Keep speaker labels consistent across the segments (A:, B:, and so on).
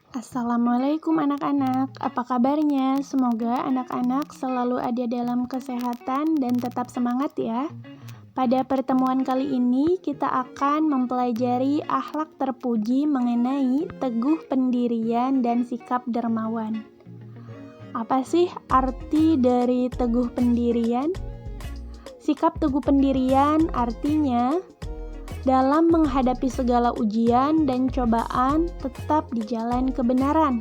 A: Assalamualaikum anak-anak, apa kabarnya? Semoga anak-anak selalu ada dalam kesehatan dan tetap semangat ya. Pada pertemuan kali ini kita akan mempelajari akhlak terpuji mengenai teguh pendirian dan sikap dermawan. Apa sih arti dari teguh pendirian? Sikap teguh pendirian artinya dalam menghadapi segala ujian dan cobaan, tetap di jalan kebenaran,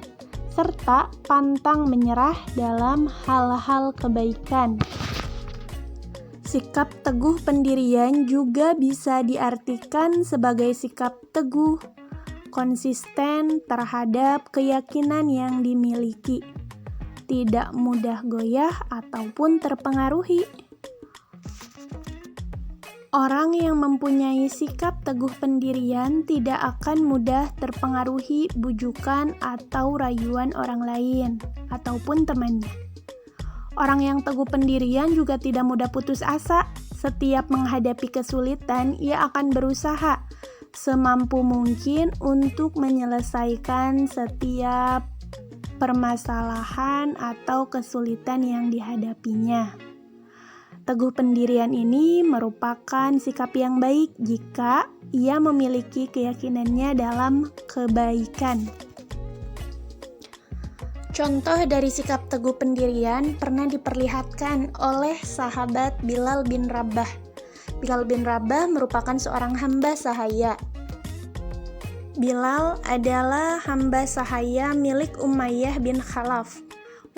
A: serta pantang menyerah dalam hal-hal kebaikan. Sikap teguh pendirian juga bisa diartikan sebagai sikap teguh, konsisten terhadap keyakinan yang dimiliki, tidak mudah goyah ataupun terpengaruhi. Orang yang mempunyai sikap teguh pendirian tidak akan mudah terpengaruhi bujukan atau rayuan orang lain ataupun temannya. Orang yang teguh pendirian juga tidak mudah putus asa. Setiap menghadapi kesulitan, ia akan berusaha semampu mungkin untuk menyelesaikan setiap permasalahan atau kesulitan yang dihadapinya. Teguh pendirian ini merupakan sikap yang baik jika ia memiliki keyakinannya dalam kebaikan. Contoh dari sikap teguh pendirian pernah diperlihatkan oleh sahabat Bilal bin Rabah. Bilal bin Rabah merupakan seorang hamba sahaya. Bilal adalah hamba sahaya milik Umayyah bin Khalaf.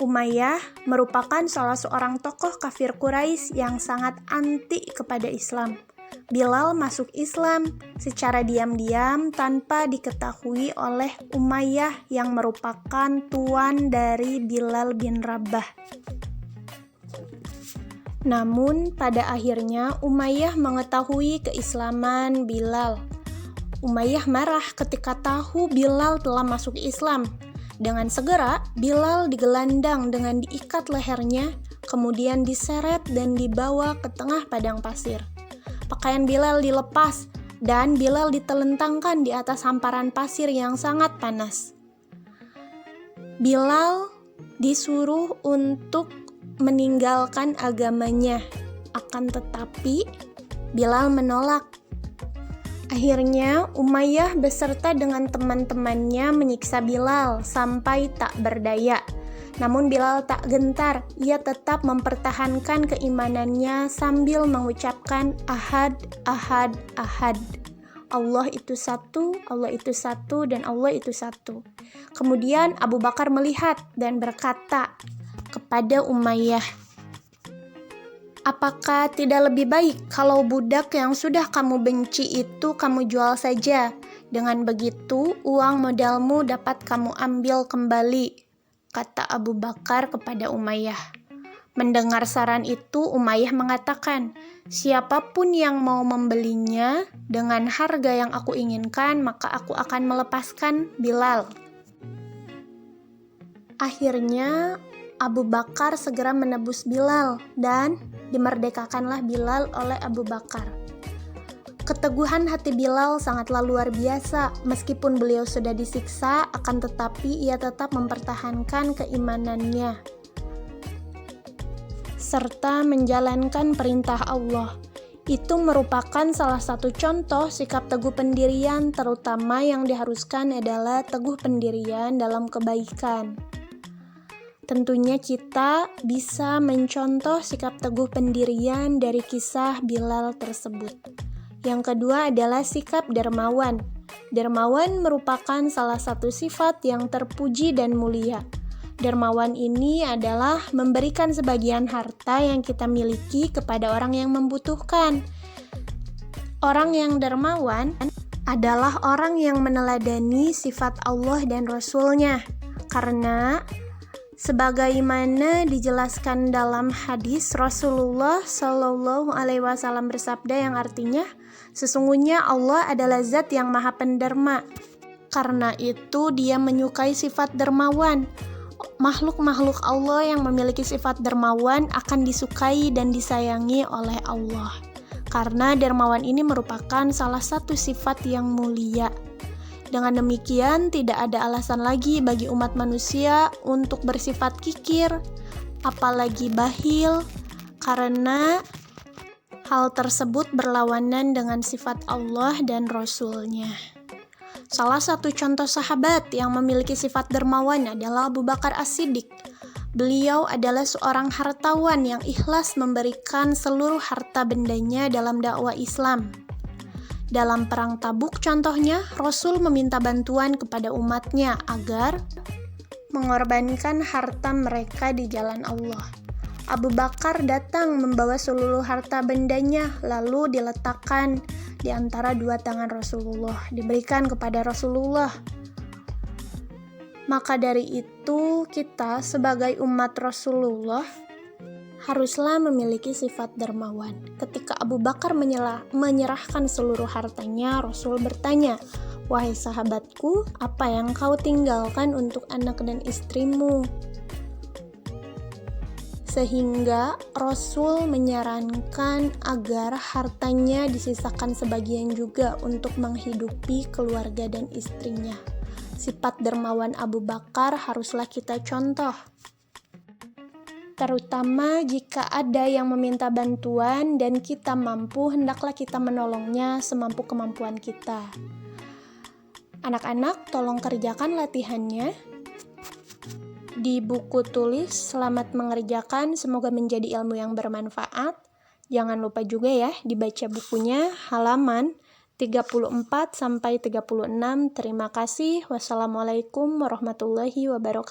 A: Umayyah merupakan salah seorang tokoh kafir Quraisy yang sangat anti kepada Islam. Bilal masuk Islam secara diam-diam tanpa diketahui oleh Umayyah yang merupakan tuan dari Bilal bin Rabah. Namun pada akhirnya Umayyah mengetahui keislaman Bilal. Umayyah marah ketika tahu Bilal telah masuk Islam. Dengan segera, Bilal digelandang dengan diikat lehernya, kemudian diseret dan dibawa ke tengah padang pasir. Pakaian Bilal dilepas, dan Bilal ditelentangkan di atas hamparan pasir yang sangat panas. Bilal disuruh untuk meninggalkan agamanya, akan tetapi Bilal menolak. Akhirnya, Umayyah beserta dengan teman-temannya menyiksa Bilal sampai tak berdaya. Namun Bilal tak gentar, ia tetap mempertahankan keimanannya sambil mengucapkan ahad, ahad, ahad. Allah itu satu, Allah itu satu, dan Allah itu satu. Kemudian Abu Bakar melihat dan berkata kepada Umayyah, "Apakah tidak lebih baik kalau budak yang sudah kamu benci itu kamu jual saja? Dengan begitu, uang modalmu dapat kamu ambil kembali," kata Abu Bakar kepada Umayyah. Mendengar saran itu, Umayyah mengatakan, "Siapapun yang mau membelinya dengan harga yang aku inginkan, maka aku akan melepaskan Bilal." Akhirnya, Abu Bakar segera menebus Bilal dan dimerdekakanlah Bilal oleh Abu Bakar. Keteguhan hati Bilal sangatlah luar biasa. Meskipun beliau sudah disiksa, akan tetapi ia tetap mempertahankan keimanannya serta menjalankan perintah Allah. Itu merupakan salah satu contoh sikap teguh pendirian, terutama yang diharuskan adalah teguh pendirian dalam kebaikan. Tentunya kita bisa mencontoh sikap teguh pendirian dari kisah Bilal tersebut. Yang kedua adalah sikap dermawan. Dermawan merupakan salah satu sifat yang terpuji dan mulia. Dermawan ini adalah memberikan sebagian harta yang kita miliki kepada orang yang membutuhkan. Orang yang dermawan adalah orang yang meneladani sifat Allah dan Rasul-Nya. Karena sebagaimana dijelaskan dalam hadis Rasulullah Shallallahu Alaihi Wasallam bersabda yang artinya, sesungguhnya Allah adalah Zat yang Maha Penderma. Karena itu Dia menyukai sifat dermawan. Makhluk-makhluk Allah yang memiliki sifat dermawan akan disukai dan disayangi oleh Allah. Karena dermawan ini merupakan salah satu sifat yang mulia. Dengan demikian, tidak ada alasan lagi bagi umat manusia untuk bersifat kikir, apalagi bakhil, karena hal tersebut berlawanan dengan sifat Allah dan Rasul-Nya. Salah satu contoh sahabat yang memiliki sifat dermawan adalah Abu Bakar As-Siddiq. Beliau adalah seorang hartawan yang ikhlas memberikan seluruh harta bendanya dalam dakwah Islam. Dalam perang Tabuk contohnya, Rasul meminta bantuan kepada umatnya agar mengorbankan harta mereka di jalan Allah. Abu Bakar datang membawa seluruh harta bendanya, lalu diletakkan di antara dua tangan Rasulullah, diberikan kepada Rasulullah. Maka dari itu, kita sebagai umat Rasulullah haruslah memiliki sifat dermawan. Ketika Abu Bakar menyerahkan seluruh hartanya, Rasul bertanya, "Wahai sahabatku, apa yang kau tinggalkan untuk anak dan istrimu?" Sehingga Rasul menyarankan agar hartanya disisakan sebagian juga untuk menghidupi keluarga dan istrinya. Sifat dermawan Abu Bakar haruslah kita contoh. Terutama jika ada yang meminta bantuan dan kita mampu, hendaklah kita menolongnya semampu kemampuan kita. Anak-anak, tolong kerjakan latihannya. Di buku tulis, selamat mengerjakan, semoga menjadi ilmu yang bermanfaat. Jangan lupa juga ya, dibaca bukunya halaman 34-36. Terima kasih. Wassalamualaikum warahmatullahi wabarakatuh.